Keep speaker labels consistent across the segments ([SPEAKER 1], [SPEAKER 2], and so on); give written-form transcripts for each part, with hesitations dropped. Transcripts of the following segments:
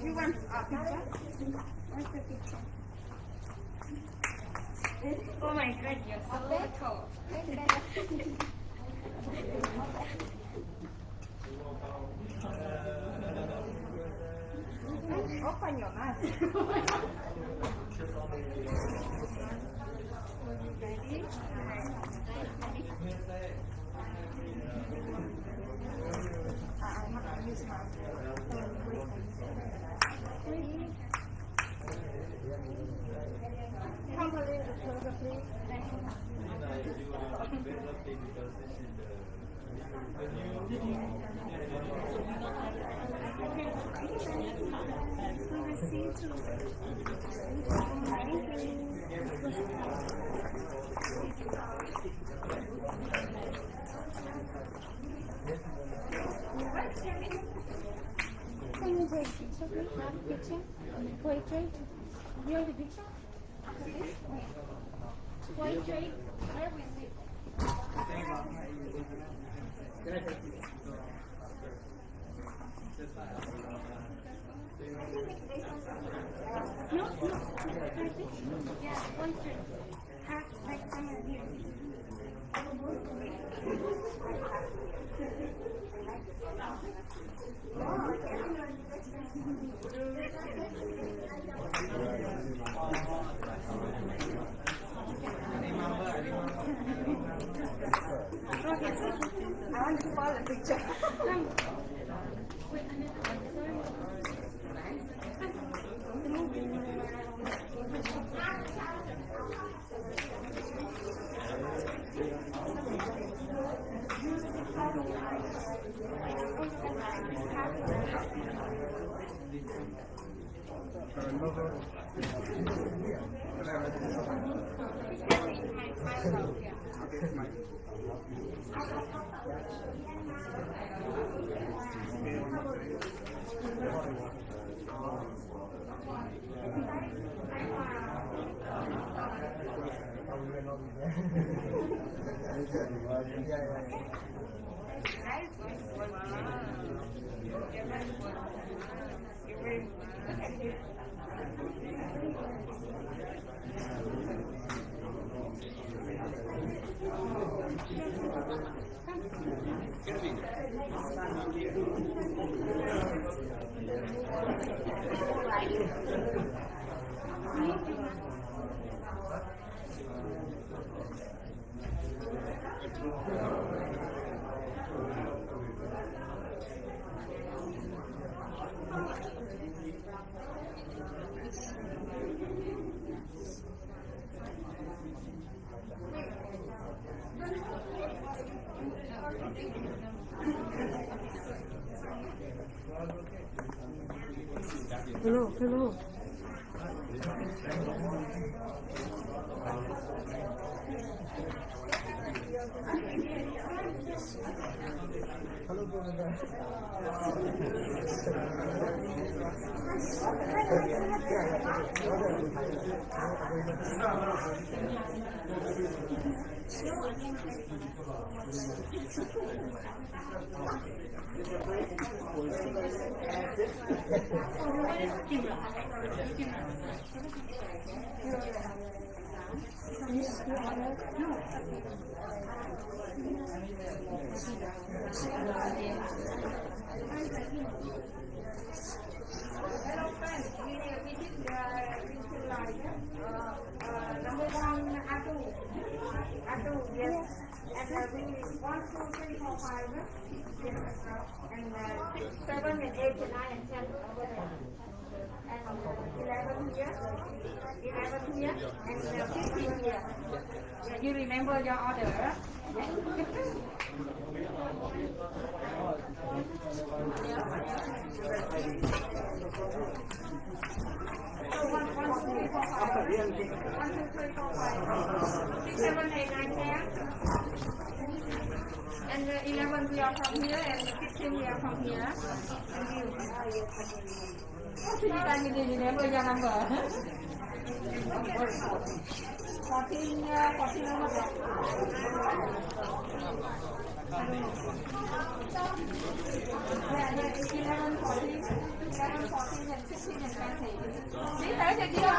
[SPEAKER 1] You want a picture? What's the picture? Oh my god, you're so tall. Open your mouth. Ready? I'm not going to use my come a little closer, please. Can you take a picture, please? Have a picture? Portrait? You have the picture? Portrait? Where was it? No. Yeah, portrait. Have like someone here. Okay, so I want to follow the picture. Hello. Number one, Atu, yes. And we 1, 2, 3, 4, 5. Yes, and 6, 7, and 8, and 9, and 10 over there. And 11 here, 11 here, and 15 here. Yeah, you remember your order? So 1, 2, 3, 4, 5. 1, 2, 3, 4, 5. 6, 7, 8, 9, 10. And 11 we are from here, and 15 we are from here. And you. How many times you remember your number? 14 over there. Yeah, 11, 14, 11, 14, and 16, and 20. See, there's a deal.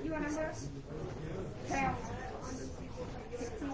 [SPEAKER 1] Your number? 12. 16.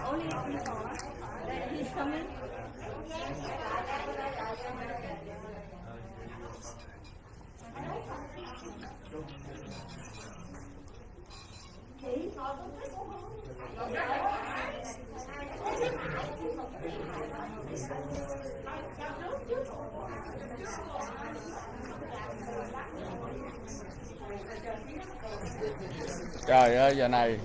[SPEAKER 1] Only he's coming.
[SPEAKER 2] Trời ơi, giờ này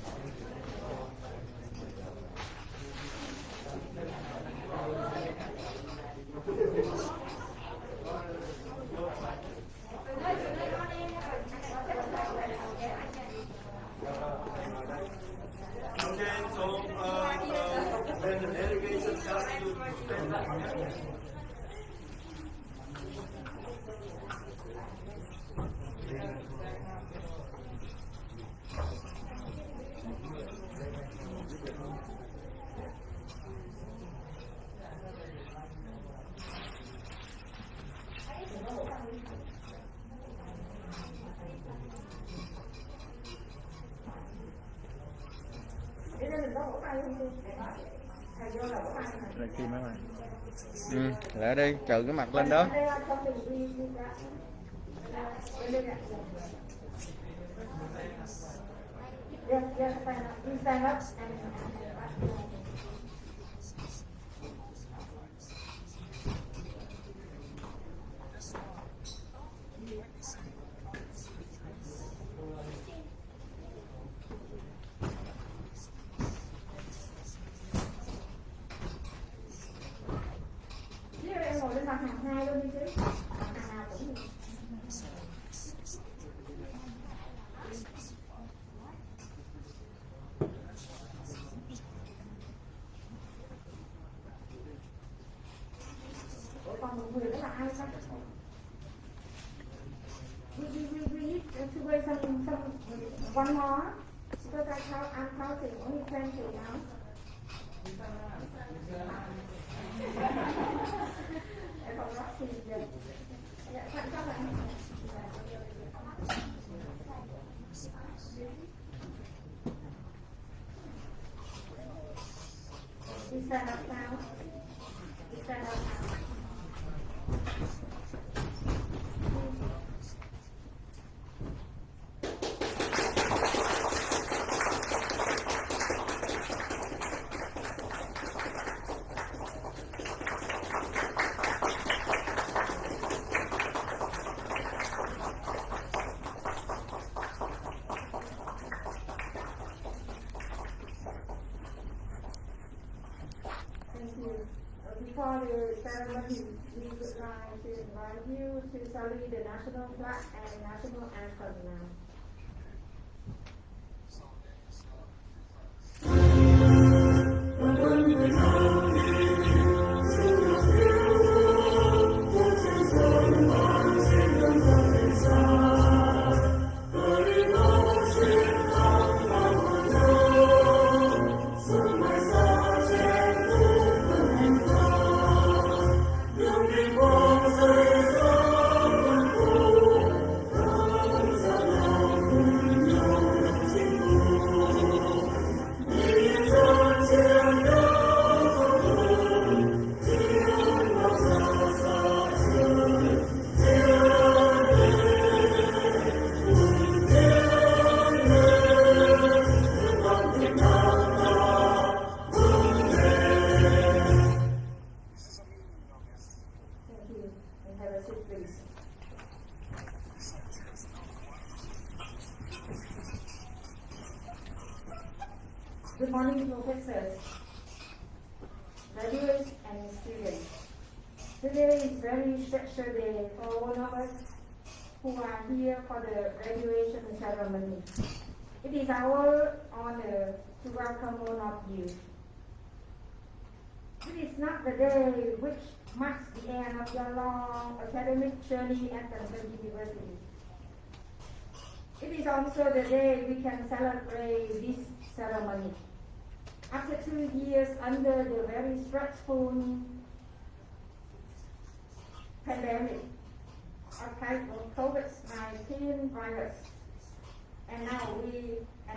[SPEAKER 3] when the delegation starts to stand up.
[SPEAKER 2] là chi mấy bạn. Lại đây trừ cái mặt lên đó.
[SPEAKER 1] Yes, yes, stand up. You stand up and em ngồi lên bàn hàng 2 luôn đi chứ. Hàng nào cũng được. Còn một người đó là ai sao? We need to wait some one more because I'm counting only 20 now. Em không nói gì vậy? Dạ, sao vậy? You stand up now. You stand up now. Before the ceremony, we would like to invite you to salute the national flag and national anthem now. Good morning, professors, graduates, and students. Today is very special day for all of us who are here for the graduation ceremony. It is our honor to welcome all of you. It is not the day which marks the end of your long academic journey at the university. It is also the day we can celebrate this ceremony. After 2 years under the very stressful pandemic of COVID-19 virus, and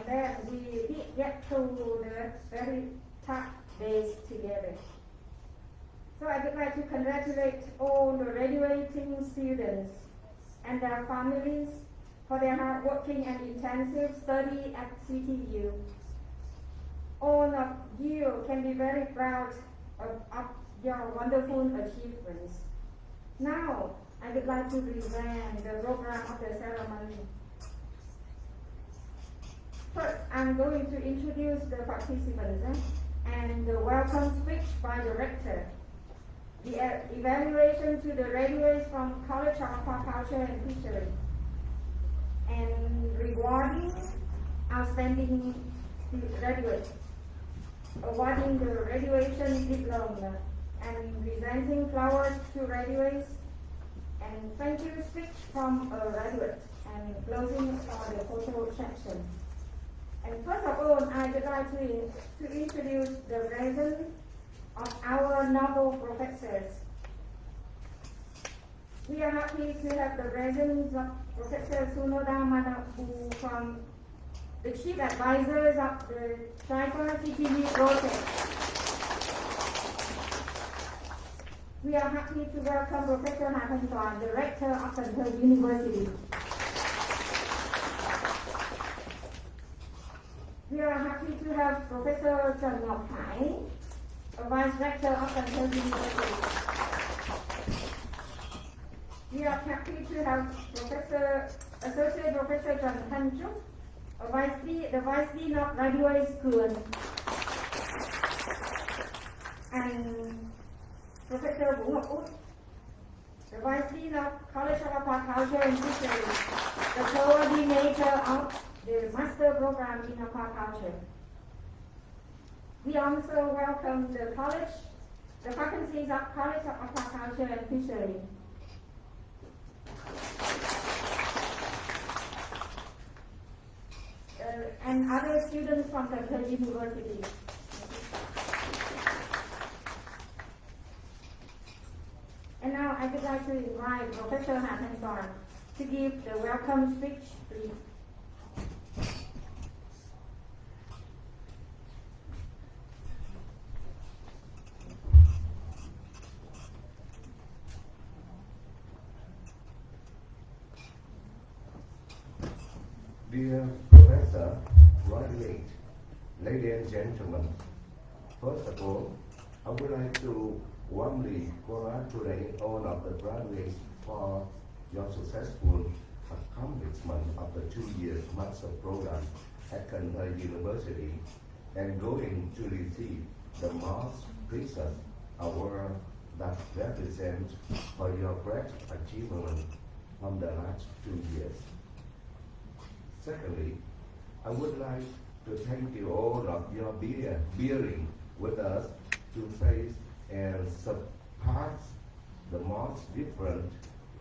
[SPEAKER 1] then we did get through the very tough days together. So I would like to congratulate all the graduating students and their families for their hard working and intensive study at CTU. All of you can be very proud of your wonderful achievements. Now, I would like to present the program of the ceremony. First, I'm going to introduce the participants and the welcome speech by the rector. The evaluation to the graduates from College of Aquaculture and Fishery, and rewarding outstanding graduates, awarding the graduation diploma, and presenting flowers to graduates, and thank you speech from a graduate, and closing for the photo section. And first of all, I would like to introduce the presence of our noble professors. We are happy to have the presence of Professor Sunoda Manapu from the Chief Advisors of the Tripod CTV project. We are happy to welcome Professor Nathan, Director of CanTho University. We are happy to have Professor Trần Ngọc Hải, Vice Rector of CanTho University. We are happy to have Associate Professor Trần Thanh Trúc, the Vice Dean of Graduate School, and Professor Vũ Ngọc Út, the Vice Dean of College of Aquaculture and Fisheries, the coordinator of the Master Program in Aquaculture. We also welcome the faculties of College of Aquaculture and Fisheries. And other students from CanTho University. And now I would like to invite Professor Nathan to give the welcome speech, please.
[SPEAKER 4] Dear Professor, graduate, ladies and gentlemen, first of all, I would like to warmly congratulate all of the graduates for your successful accomplishment of the 2 years master program at CanTho University and going to receive the most precious award that represents for your great achievement from the last 2 years. Secondly, I would like to thank you all of your bearing with us to face and surpass the most different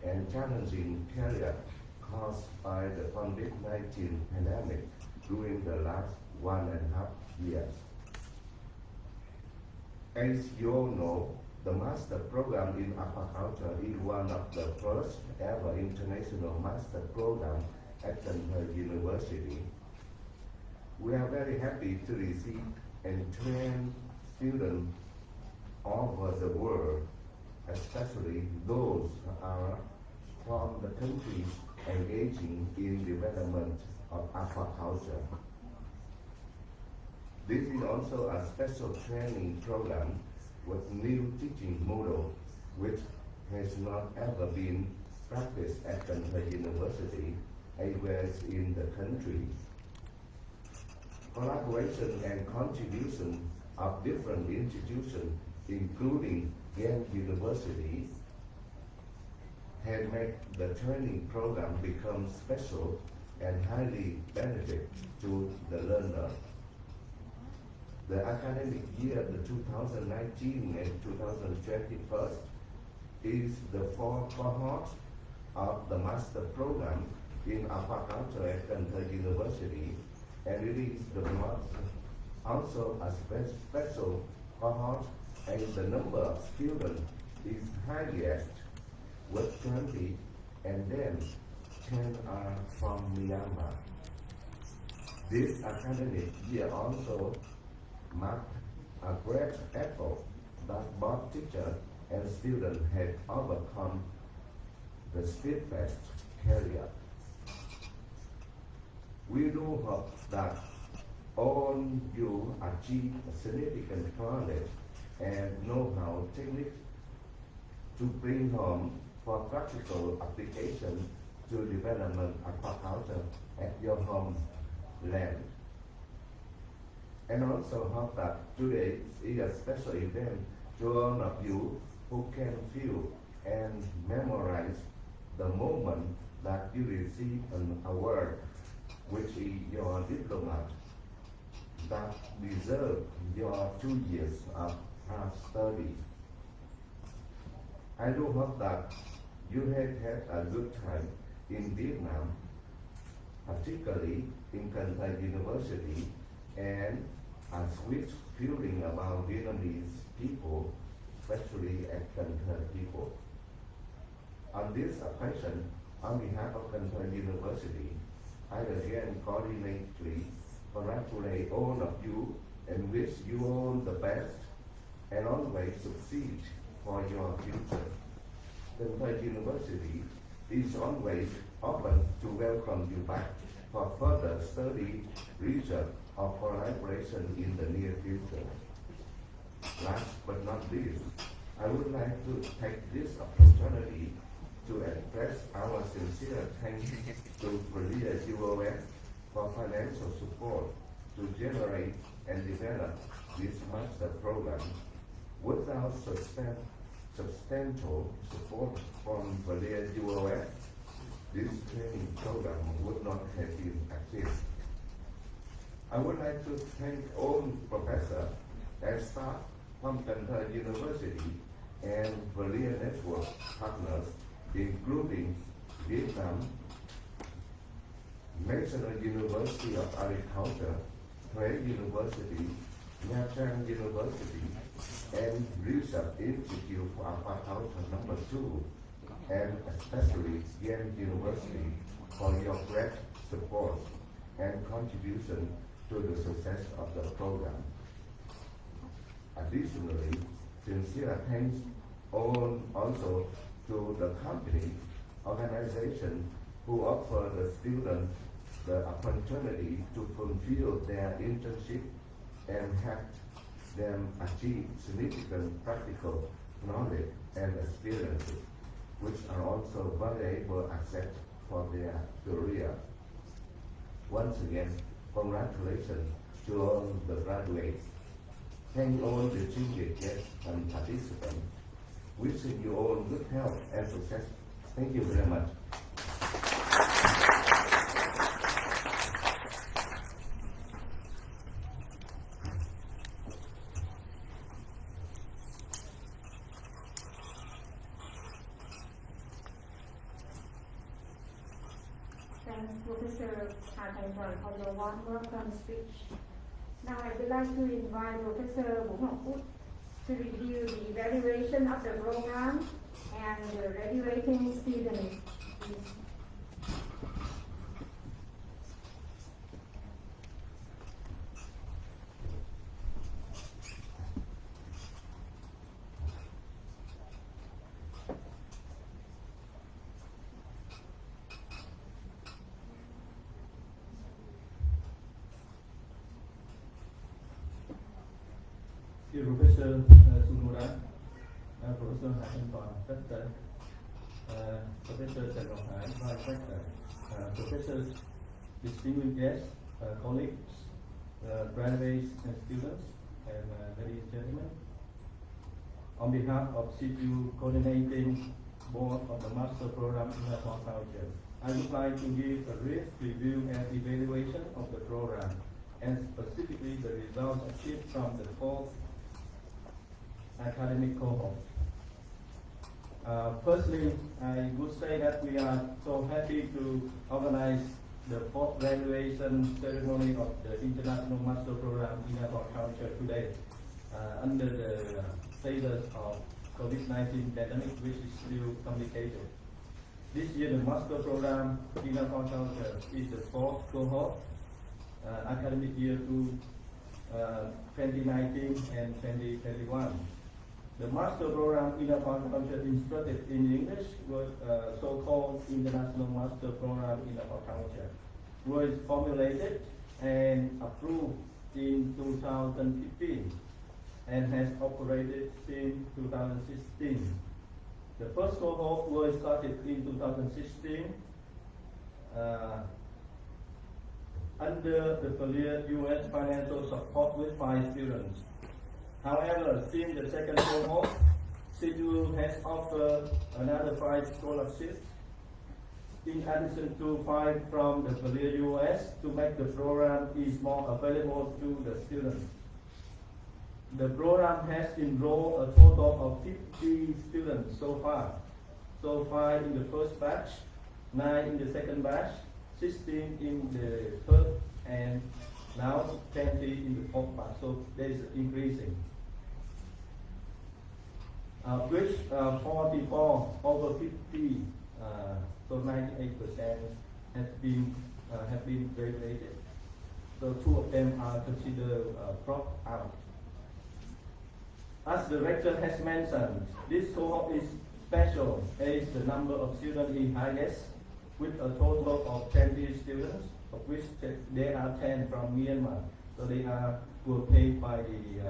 [SPEAKER 4] and challenging period caused by the COVID-19 pandemic during the last 1.5 years. As you all know, the master program in aquaculture is one of the first ever international master program at CanTho University. We are very happy to receive and train students all over the world, especially those who are from the countries engaging in development of aquaculture. This is also a special training program with new teaching model which has not ever been practiced at CanTho University anywhere in the country. Collaboration and contribution of different institutions, including Yale University, have made the training program become special and highly benefit to the learner. The academic year, the 2019 and 2021, is the 4th cohort of the master program in aquaculture at CanTho University, and it is the most also a special cohort, and the number of students is highest with 20, and then 10 are from Myanmar. This academic year also marked a great effort that both teachers and students had overcome the steadfast career. We do hope that all you achieve significant knowledge and know-how techniques to bring home for practical application to development aquaculture at your homeland. And also hope that today is a special event to all of you who can feel and memorize the moment that you receive an award, which is your diploma that deserve your 2 years of hard study. I do hope that you have had a good time in Vietnam, particularly in CanTho University, and a sweet feeling about Vietnamese people, especially at CanTho people. On this occasion, on behalf of CanTho University, I again cordially congratulate all of you and wish you all the best and always succeed for your future. CanTho University is always open to welcome you back for further study, research, or collaboration in the near future. Last but not least, I would like to take this opportunity to express our sincere thanks to Korea UOS for financial support to generate and develop this master program. Without substantial support from Korea UOS, this training program would not have been achieved. I would like to thank all professors and staff from CanTho University and Korea Network partners, including Vietnam, National University of Agriculture, Thuy University, Nha Trang University, and Research Institute for Aquaculture No. 2, and especially Yale University for your great support and contribution to the success of the program. Additionally, sincere thanks also to the company, organization who offer the students the opportunity to fulfill their internship and help them achieve significant practical knowledge and experiences, which are also valuable assets for their career. Once again, congratulations to all the graduates. Thank all the distinguished guests and participants. Wishing you all good health and success. Thank you very much.
[SPEAKER 1] Thanks, Professor CanTho, for your warm welcome speech. Now I would like to invite Professor Vũ Ngọc Phúc to review the evaluation of the program and the graduating students. Please.
[SPEAKER 3] Dear Professor Sumura, Professor Hải Anh Toàn, Rector, Professor Trần Ngọc Hải, Vice Rector, Professors, distinguished guests, colleagues, graduates and students, and ladies and gentlemen. On behalf of CTU Coordinating Board of the Master Program in Aquaculture, I would like to give a brief review and evaluation of the program, and specifically the results achieved from the fourth academic cohort. Firstly, I would say that we are so happy to organize the fourth graduation ceremony of the International Master Program in Aquaculture today, under the status of COVID-19 pandemic, which is still complicated. This year, the Master Program in Aquaculture is the fourth cohort, academic year to 2019 and 2021. The Master Program in Aquaculture instructed in English was so-called International Master Program in Aquaculture, was formulated and approved in 2015 and has operated since 2016. The first cohort was started in 2016 under the Korea U.S. financial support with 5 students. However, since the second cohort, CTU has offered another 5 scholarships, in addition to 5 from the Korea U.S. to make the program is more available to the students. The program has enrolled a total of 50 students so far. So 5 in the first batch, 9 in the second batch, 16 in the third, and now 20 in the fourth batch. So there is increasing. Which 44 over 50, so 98% have been graduated. So 2 of them are considered dropped out. As the rector has mentioned, this cohort is special as the number of students is highest, with a total of 20 students, of which there are 10 from Myanmar. So they were paid by the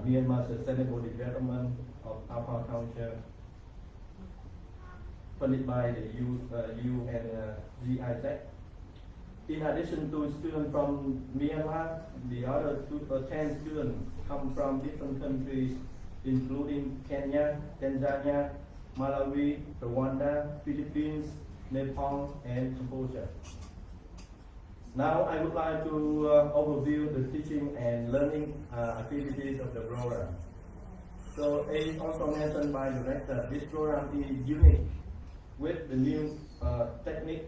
[SPEAKER 3] Myanmar Sustainable Development of Aquaculture, funded by the UNGIZ. In addition to students from Myanmar, the other 10 students come from different countries, including Kenya, Tanzania, Malawi, Rwanda, Philippines, Nepal, and Cambodia. Now I would like to overview the teaching and learning activities of the program. So as also mentioned by the director, this program is unique with the new technique,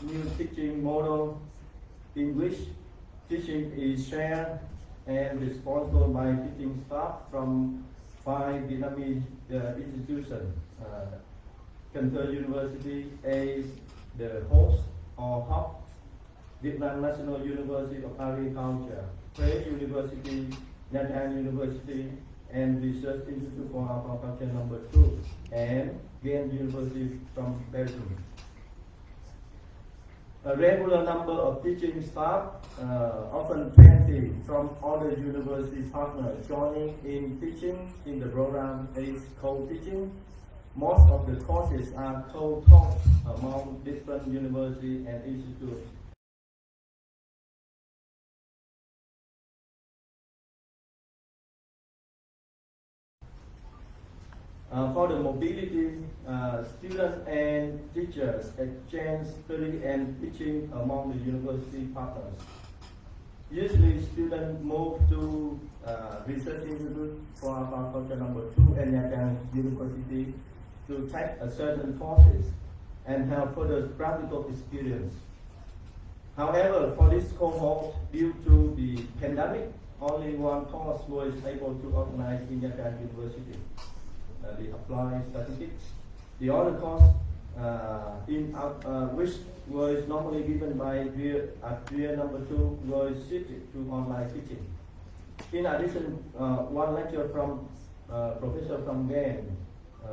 [SPEAKER 3] new teaching model in which teaching is shared and responsible by teaching staff from 5 Vietnamese institutions. CanTho University as the host or hub, Vietnam National University of Agriculture, Thuy University, Nha Trang University, and Research Institute for Aquaculture No. 2, and Ghent University from Belgium. A regular number of teaching staff, often 20 from other university partners joining in teaching in the program is co-teaching. Most of the courses are co-taught among different universities and institutes. For the mobility, students and teachers exchange study and teaching among the university partners. Usually, students move to Research Institute for Aquaculture No. 2 and Nha Trang University to take a certain courses and have further practical experience. However, for this cohort, due to the pandemic, only one course was able to organize in Nha Trang University. The applied statistics. The other course which was normally given by year No. 2 was shifted to online teaching. In addition, one lecture from professor from Ghent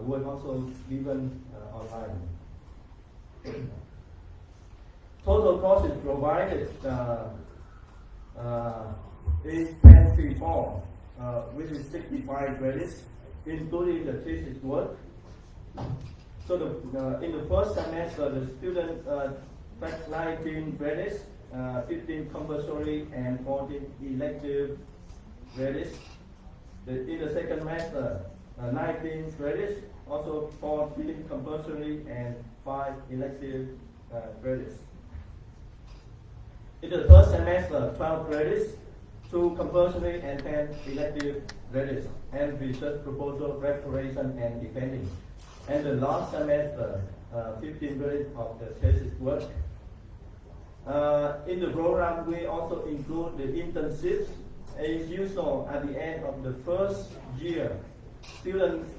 [SPEAKER 3] was also given online. Total courses provided is 24, which is 65 credits, including the thesis work. So in the first semester, the students take 19 credits, 15 compulsory and 14 elective credits. In the second semester, 19 credits, also 14 compulsory and 5 elective credits. In the third semester, 12 credits, 2 compulsory and 10 elective credits, and research proposal preparation and defending. And the last semester, 15 credits of the thesis work. In the program, we also include the internships. As usual, at the end of the first year, students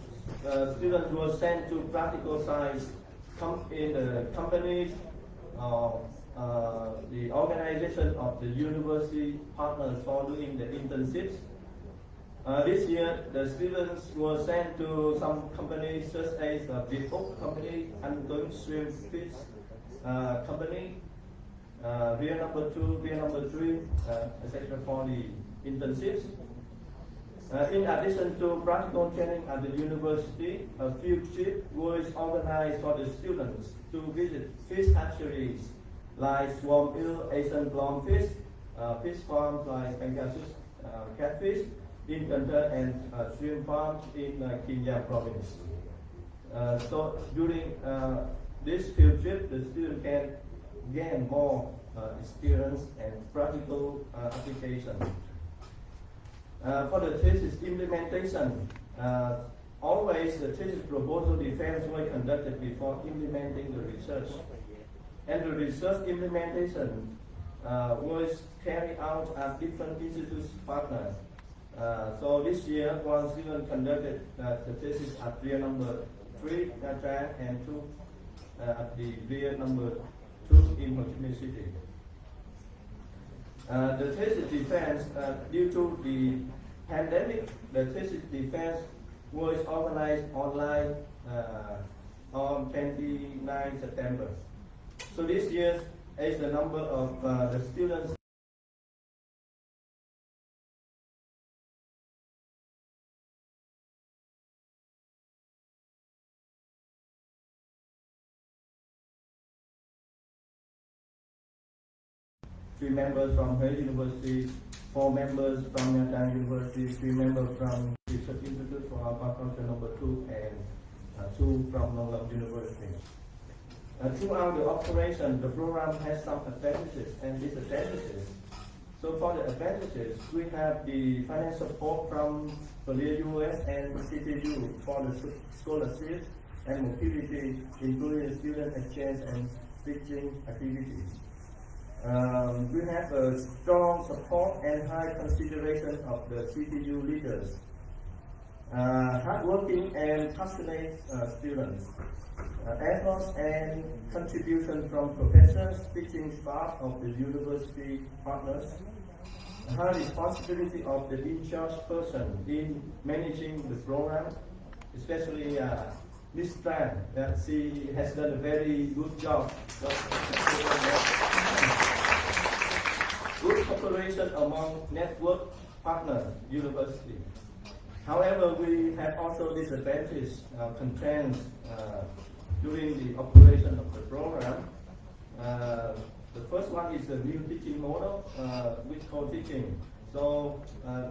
[SPEAKER 3] were sent to practical sites in the companies, the organization of the university partners for doing the internships. This year, the students were sent to some companies such as the Vietnam company, Untitled Chapter company, Real No. 2, Real No. 3, etc. for the internships. In addition to practical training at the university, a field trip was organized for the students to visit fish hatcheries like swarm eel, Asian clownfish, fish farms like Pangasius catfish in CanTho, and shrimp farms in Kenya province. So during this field trip, the student can gain more experience and practical application. For the thesis implementation, always the thesis proposal defense was conducted before implementing the research. And the research implementation was carried out at different institutes partners. So this year, one student conducted the thesis at Real No. 3, Nha Trang, and 2 at the Real No. 2 in Ho Chi Minh City. The thesis defense, due to the pandemic, the thesis defense was organized online on 29 September. So this year, as the number of the students three members from Huế University, 4 members from Nha Trang University, 3 members from Research Institute for Aquaculture number 2, and 2 from Nông Lâm University. Throughout the operation, the program has some advantages and disadvantages. So for the advantages, we have the financial support from Thuy US and CTU for the scholarships and mobility, including student exchange and teaching activities. We have a strong support and high consideration of the CTU leaders, hardworking and passionate students, efforts and contribution from professors, teaching staff of the university partners, high responsibility of the in-charge person in managing the program, especially Ms. Tran, that she has done a very good job. Good cooperation among network partners, university. However, we have also disadvantages, constraints during the operation of the program. The first one is the new teaching model with co-teaching. So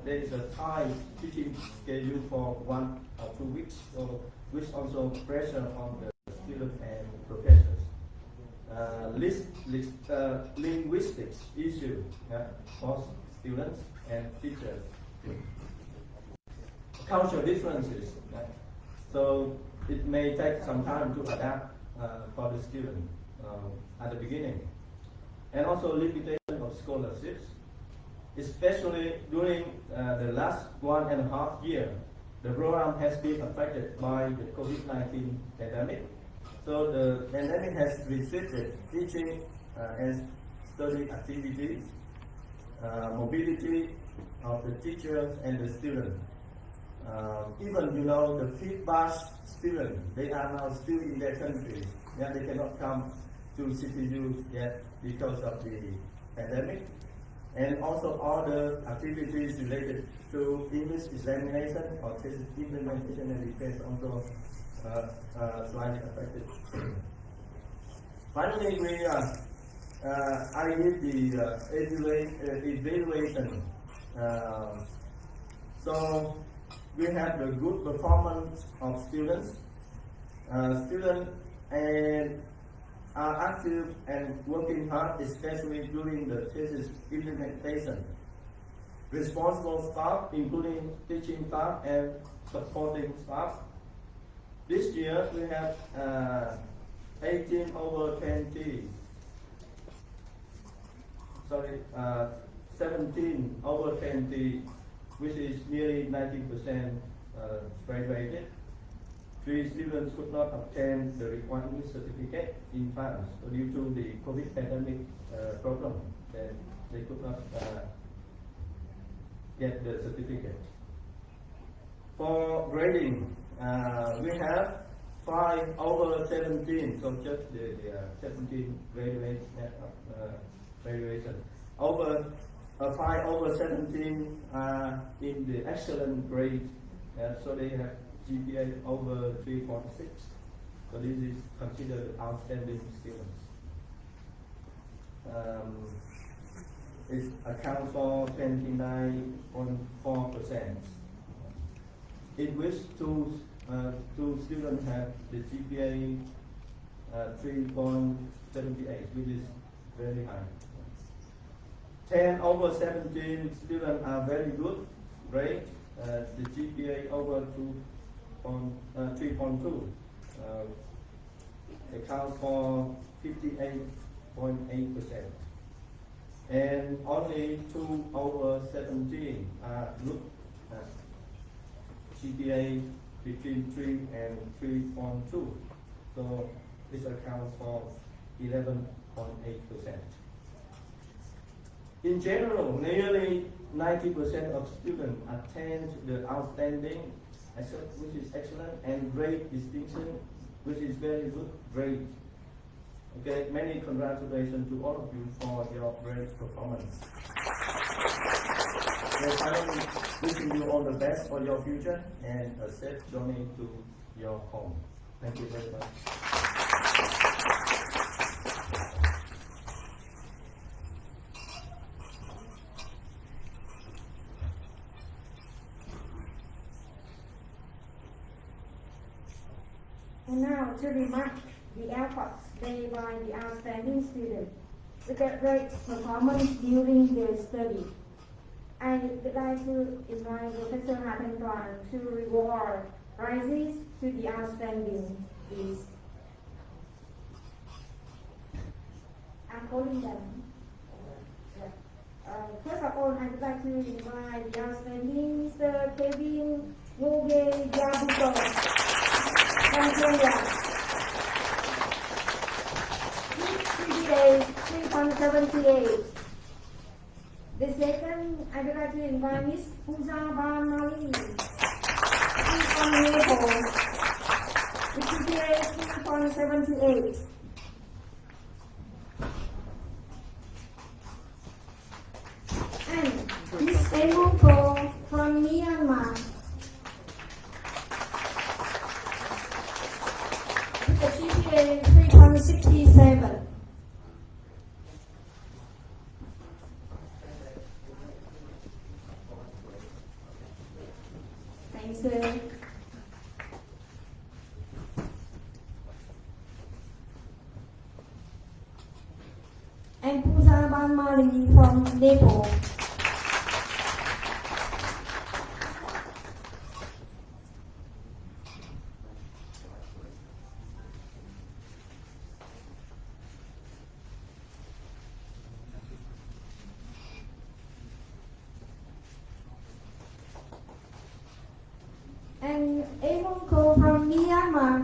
[SPEAKER 3] there is a tight teaching schedule for 1 or 2 weeks, so which also pressure on the students and professors. Linguistics issue for students and teachers. Cultural differences. So it may take some time to adapt for the student at the beginning. And also limitation of scholarships, especially during the last 1.5 years. The program has been affected by the COVID-19 pandemic. So the pandemic has restricted teaching and study activities, mobility of the teachers and the students. Even the feedback students, they are now still in their countries. Yeah, they cannot come to CTU yet because of the pandemic. And also other activities related to English examination or test implementation and defense also slightly affected. Finally, I need the evaluation. So we have the good performance of students. Students and are active and working hard, especially during the thesis implementation. Responsible staff, including teaching staff and supporting staff. This year we have 17 over 20, which is nearly 90% graduated. 3 students could not obtain the required English certificate in France due to the COVID pandemic problem. They could not get the certificate. For grading, we have 5 over 17, so just the 17 graduation. Over 5 over 17 in the excellent grade, so they have GPA over 3.6. So this is considered outstanding students. It accounts for 29.4%. In which two students have the GPA 3.78, which is very high. 10 over 17 students are very good, great. The GPA over 3.2 accounts for 58.8%. And only 2 over 17 are good. GPA between 3 and 3.2. So this accounts for 11.8%. In general, nearly 90% of students attend the outstanding, which is excellent, and great distinction, which is very good, great. Okay, many congratulations to all of you for your great performance. We're finally wishing you all the best for your future and a safe journey to your home. Thank you very much.
[SPEAKER 1] And now to remark the efforts made by the outstanding student with their great performance during their study. I would like to invite Professor Thuy to reward prizes to the outstanding, please. I'm calling them. First of all, I would like to invite the outstanding Mr. Kevin Muge Yabuko from Kenya. GPA 3.78. The second, I would like to invite Miss Puja Mali from Nepal, with GPA 3.78. And Miss Emoko from Myanmar, with a GPA 3.67. Thanks, sir. And Puja Mali from Nepal. And Emonko from Myanmar.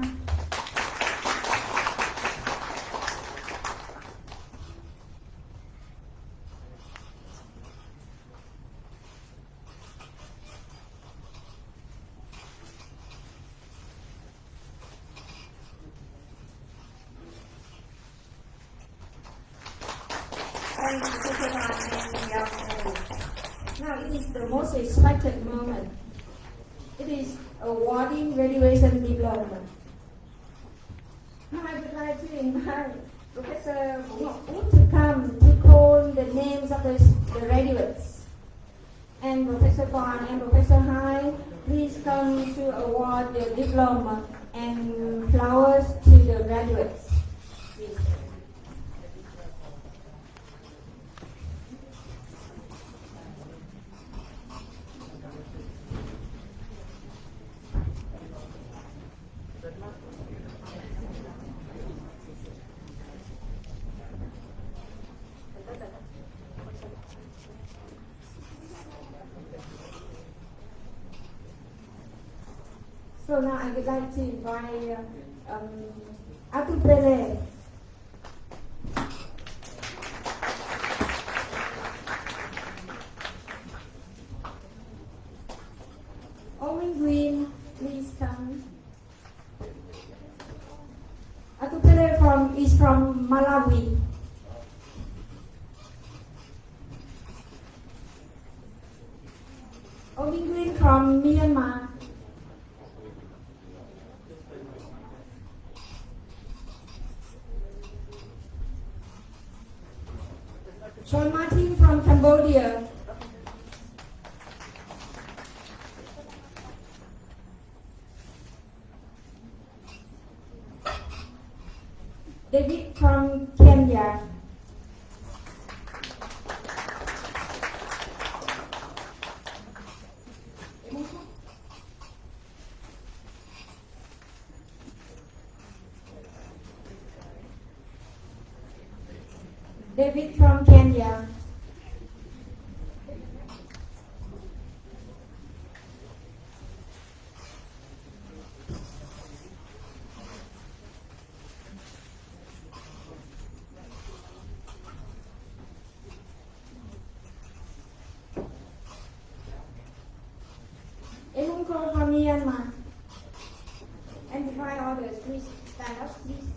[SPEAKER 1] Now it is the most expected moment. It is awarding graduation diploma. Now I would like to invite Professor Wu to come to call the names of the graduates. And Professor Khoa and Professor Hai, please come to award the diploma and flowers to the graduates. Please. So now I would like to invite Atupele. Owen Green, please come. Atupele is from Malawi. Owen Green from Myanmar. John Martin from Cambodia. David from Kenya. David from Kenya. stand up, please.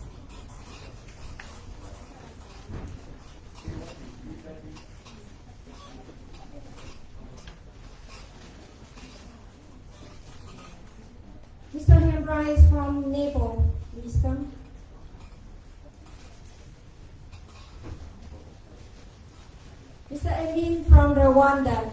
[SPEAKER 1] Mr. Hembra is from Nepal. Please come. Mr. Elin from Rwanda.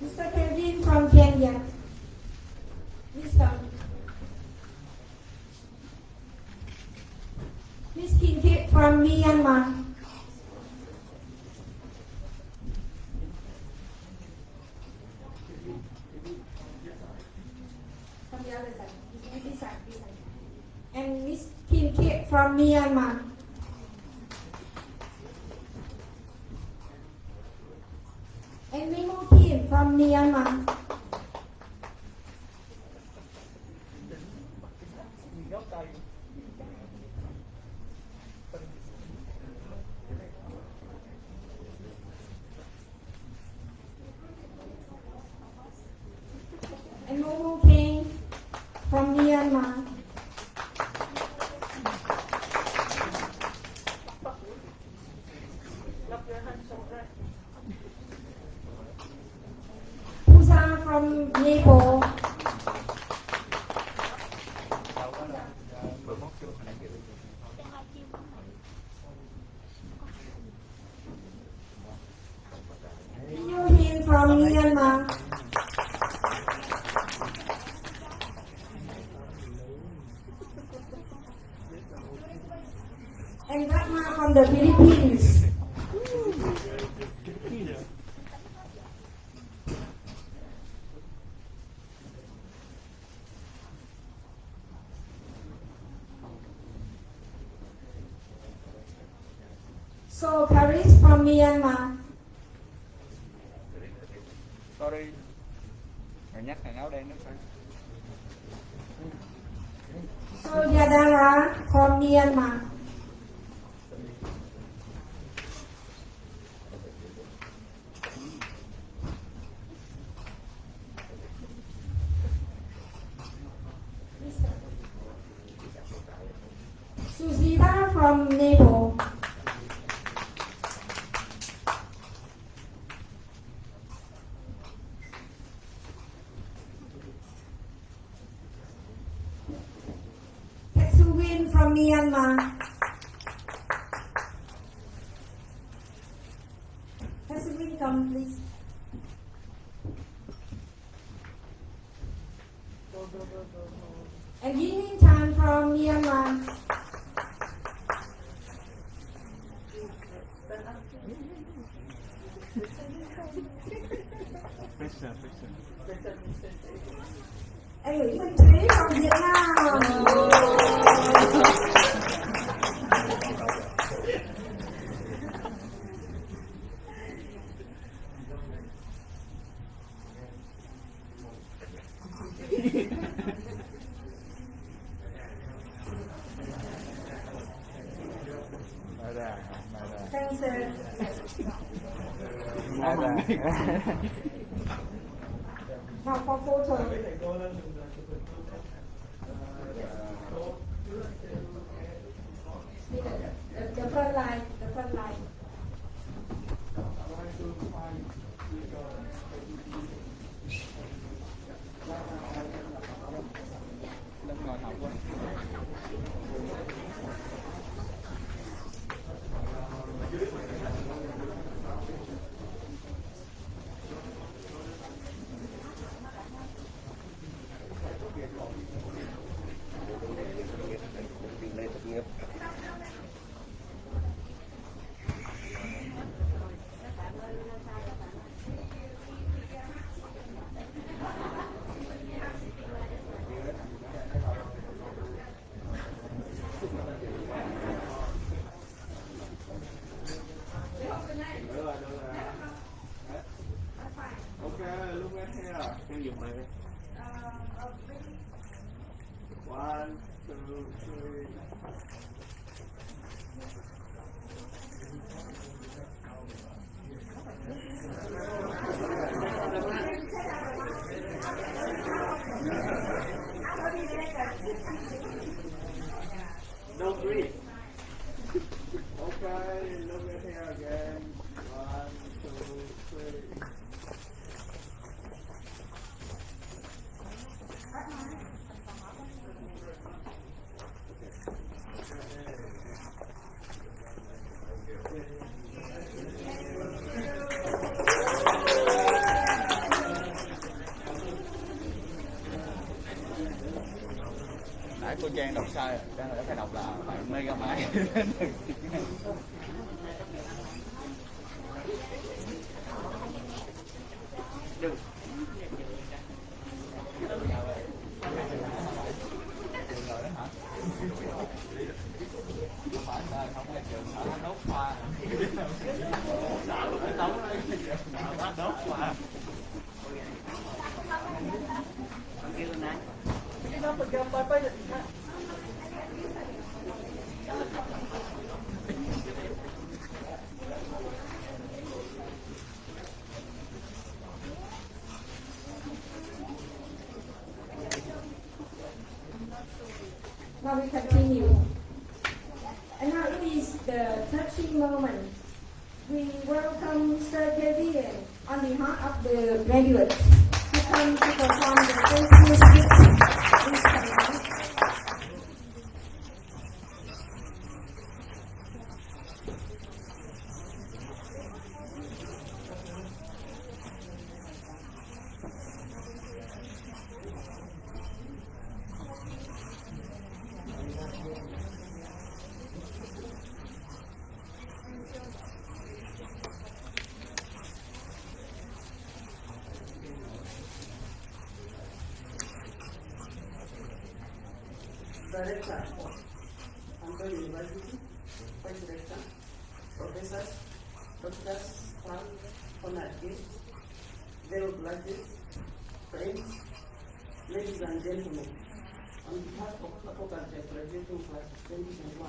[SPEAKER 1] Mr. Kevin from Kenya. Please come. Miss Kinki from Myanmar. From the other side. This side. And Miss Kinki from Myanmar. And Memo Kim from Myanmar. And Momo King from Myanmar. Pusa from Nepal. Yohin from Myanmar. And Ratma from the Philippines. So Paris from Myanmar.
[SPEAKER 2] Sorry. Mày nhắc thằng áo đen nó phải.
[SPEAKER 1] So Yadara from Myanmar. Suzita from Nepal. Ketsuwin from Myanmar. Ketsuwin, come please. And Yin Tan from Myanmar. And Nguyễn Minh Thúy from Việt Nam. Thanks, sir. Now for photo. The front line, the front line.
[SPEAKER 2] Lên ngồi học quá.
[SPEAKER 5] One, two, three.
[SPEAKER 2] cô Trang đọc sai rồi, Trang đã phải đọc là bạn Megamai. Không phải trường ở nốt Khoa. Sợ nó đóng nó nốt Khoa.
[SPEAKER 1] Now we continue. And now it is the touching moment. We welcome Sir Kevin on behalf of the graduates to come to perform the first music instrument.
[SPEAKER 5] Director of CanTho University, Vice Director, Professors, Doctors, staff, honored guests, fellow graduates, friends, ladies and gentlemen, on behalf of Agriculture graduating class 2021,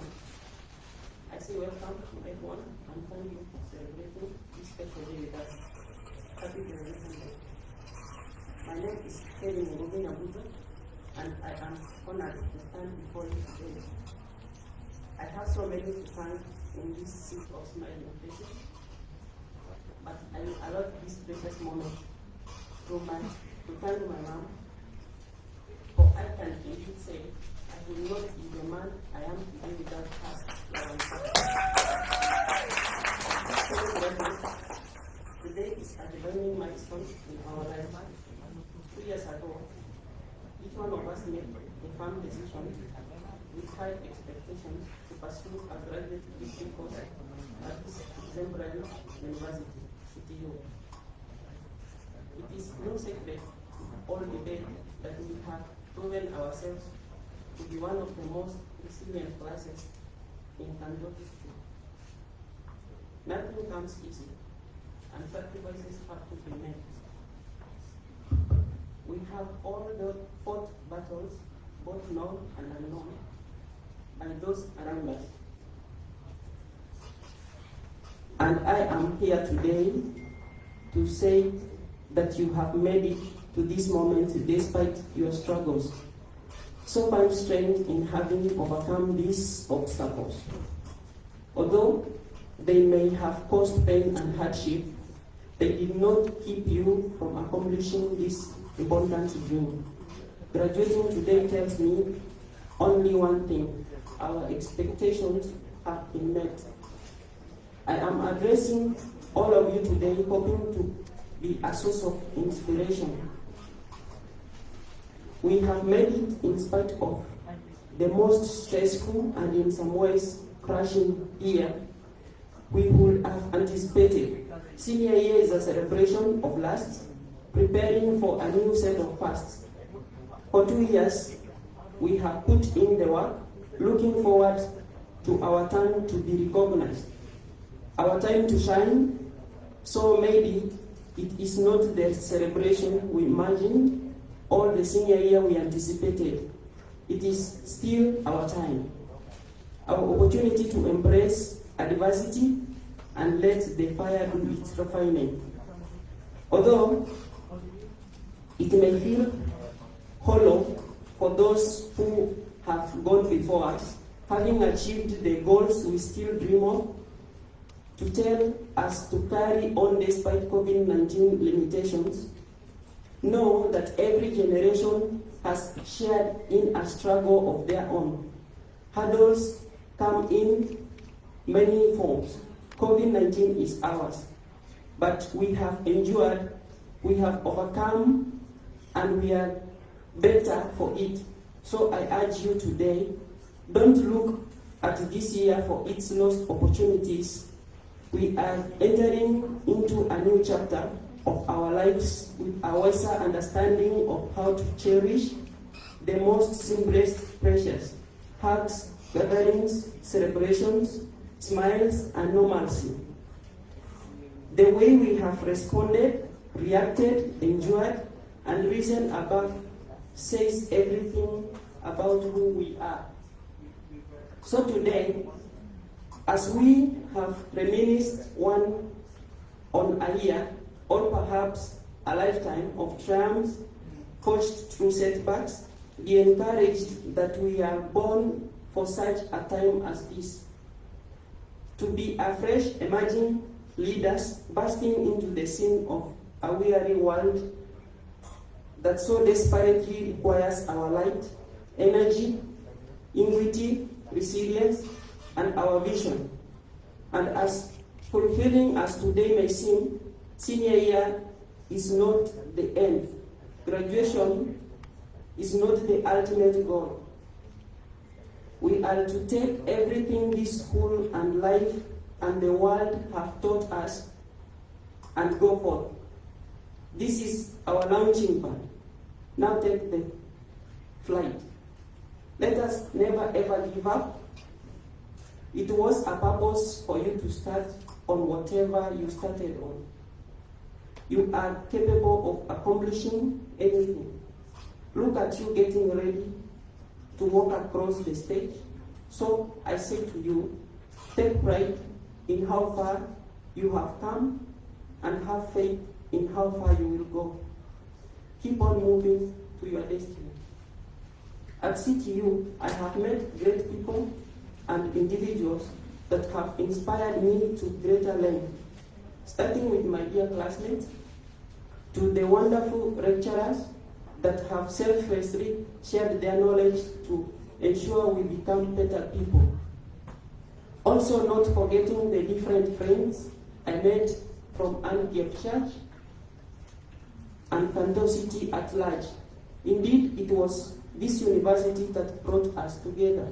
[SPEAKER 5] I say welcome to everyone and thank you for celebrating this special day with us. Happy graduation day. My name is Kevin Abuja, and I am honored to stand before you today. I have so many to thank in this seat of smiling faces, but I will allot this precious moment to thank my mom, for I can indeed say I will not be the man I am today without her love and support. Today is a defining milestone in our life. 2 years ago, each one of us made a firm decision with high expectations to pursue a graduate degree course at Exemplary University, CTU. It is no secret to all debate that we have proven ourselves to be one of the most resilient classes in CanTho history. Nothing comes easy, and sacrifices have to be made. We have all fought battles, both known and unknown, by those around us. And I am here today to say that you have made it to this moment despite your struggles. So find strength in having overcome these obstacles. Although they may have caused pain and hardship, they did not keep you from accomplishing this important dream. Graduating today tells me only one thing: our expectations have been met. I am addressing all of you today hoping to be a source of inspiration. We have made it in spite of the most stressful and in some ways crushing year we would have anticipated. Senior year is a celebration of last, preparing for a new set of fasts. For 2 years, we have put in the work, looking forward to our turn to be recognized, our time to shine. So maybe it is not the celebration we imagined or the senior year we anticipated. It is still our time, our opportunity to embrace adversity and let the fire do its refining. Although it may feel hollow for those who have gone before us, having achieved the goals we still dream of, to tell us to carry on despite COVID-19 limitations, know that every generation has shared in a struggle of their own. Hurdles come in many forms. COVID-19 is ours, but we have endured, we have overcome, and we are better for it. So I urge you today, don't look at this year for its lost opportunities. We are entering into a new chapter of our lives with a wiser understanding of how to cherish the most simplest precious: hugs, gatherings, celebrations, smiles, and normalcy. The way we have responded, reacted, enjoyed, and risen above says everything about who we are. So today, as we have reminisced one on a year, or perhaps a lifetime of triumphs coached through setbacks, be encouraged that we are born for such a time as this. To be afresh emerging leaders bursting into the scene of a weary world that so desperately requires our light, energy, ingenuity, resilience, and our vision. And as fulfilling as today may seem, senior year is not the end. Graduation is not the ultimate goal. We are to take everything this school and life and the world have taught us and go forth. This is our launching pad. Now take the flight. Let us never ever give up. It was a purpose for you to start on whatever you started on. You are capable of accomplishing anything. Look at you getting ready to walk across the stage. So I say to you, take pride in how far you have come and have faith in how far you will go. Keep on moving to your destiny. At CTU, I have met great people and individuals that have inspired me to greater length, starting with my dear classmates, to the wonderful lecturers that have selflessly shared their knowledge to ensure we become better people. Also not forgetting the different friends I met from Antioch Church and CanTho City at large. Indeed, it was this university that brought us together.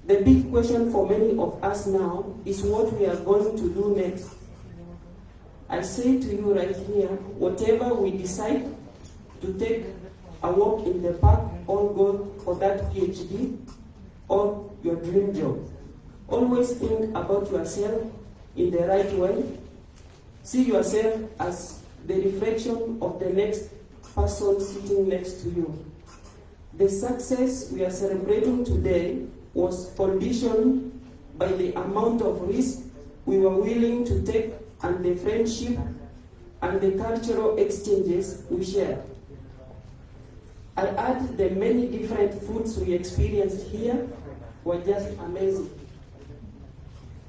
[SPEAKER 5] The big question for many of us now is what we are going to do next. I say to you right here, whatever we decide, to take a walk in the park or go for that PhD or your dream job. Always think about yourself in the right way. See yourself as the reflection of the next person sitting next to you. The success we are celebrating today was conditioned by the amount of risk we were willing to take and the friendship and the cultural exchanges we shared. I add the many different foods we experienced here were just amazing.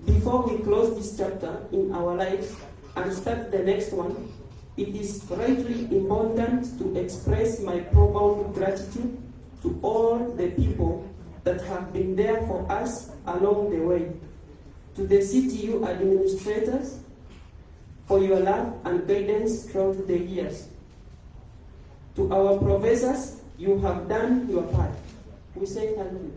[SPEAKER 5] Before we close this chapter in our lives and start the next one, it is rightly important to express my profound gratitude to all the people that have been there for us along the way. To the CTU administrators for your love and guidance throughout the years. To our professors, you have done your part. We say thank you.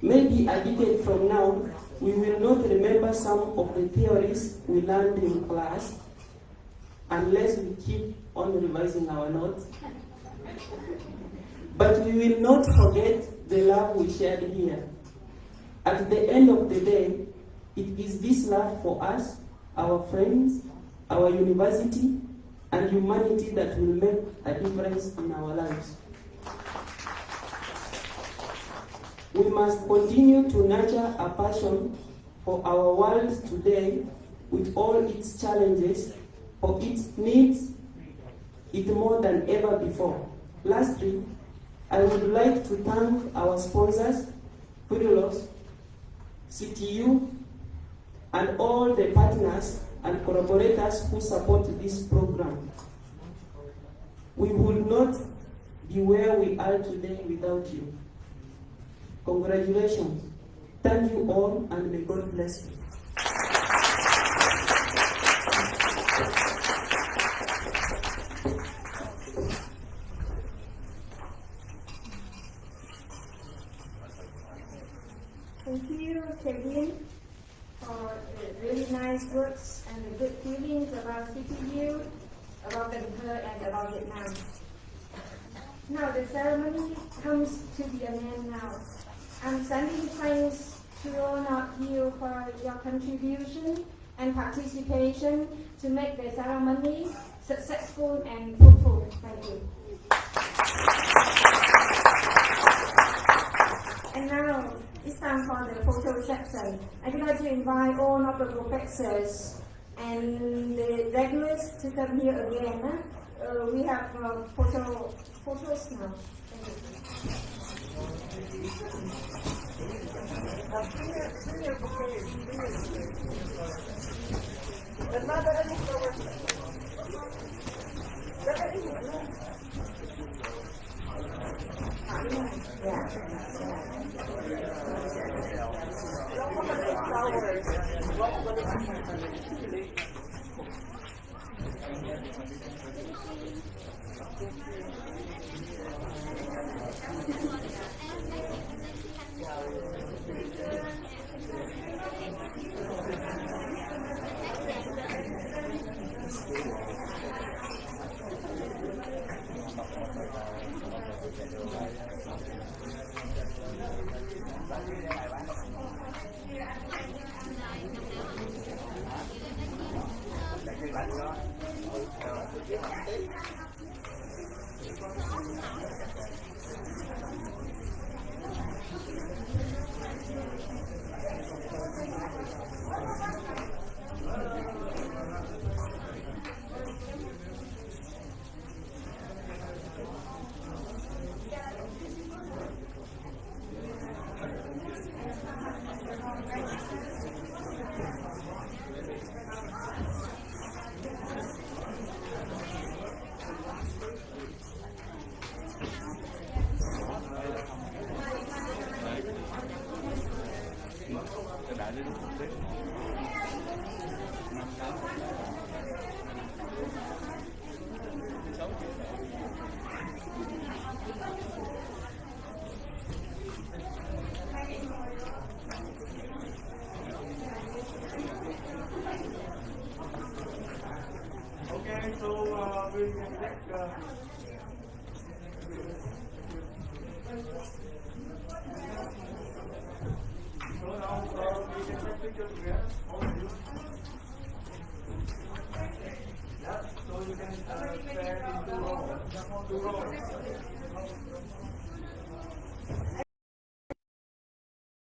[SPEAKER 5] Maybe a decade from now, we will not remember some of the theories we learned in class unless we keep on revising our notes. But we will not forget the love we shared here. At the end of the day, it is this love for us, our friends, our university, and humanity that will make a difference in our lives. We must continue to nurture a passion for our world today with all its challenges, for it needs it more than ever before. Lastly, I would like to thank our sponsors, Kurilos, CTU, and all the partners and collaborators who support this program. We would not be where we are today without you. Congratulations. Thank you all, and may God bless you.
[SPEAKER 1] really nice words and good feelings about CPU, about CanTho, and about Vietnam. Now the ceremony comes to the end now. I'm sending thanks to all of you for your contribution and participation to make the ceremony successful and fruitful. Thank you. And now it's time for the photo section. I'd like to invite all of the professors and the regulars to come here again. We have photos now. Thank
[SPEAKER 2] Okay, so we can take so now we can take pictures together, all of you. Yeah, so you can stand in two rows.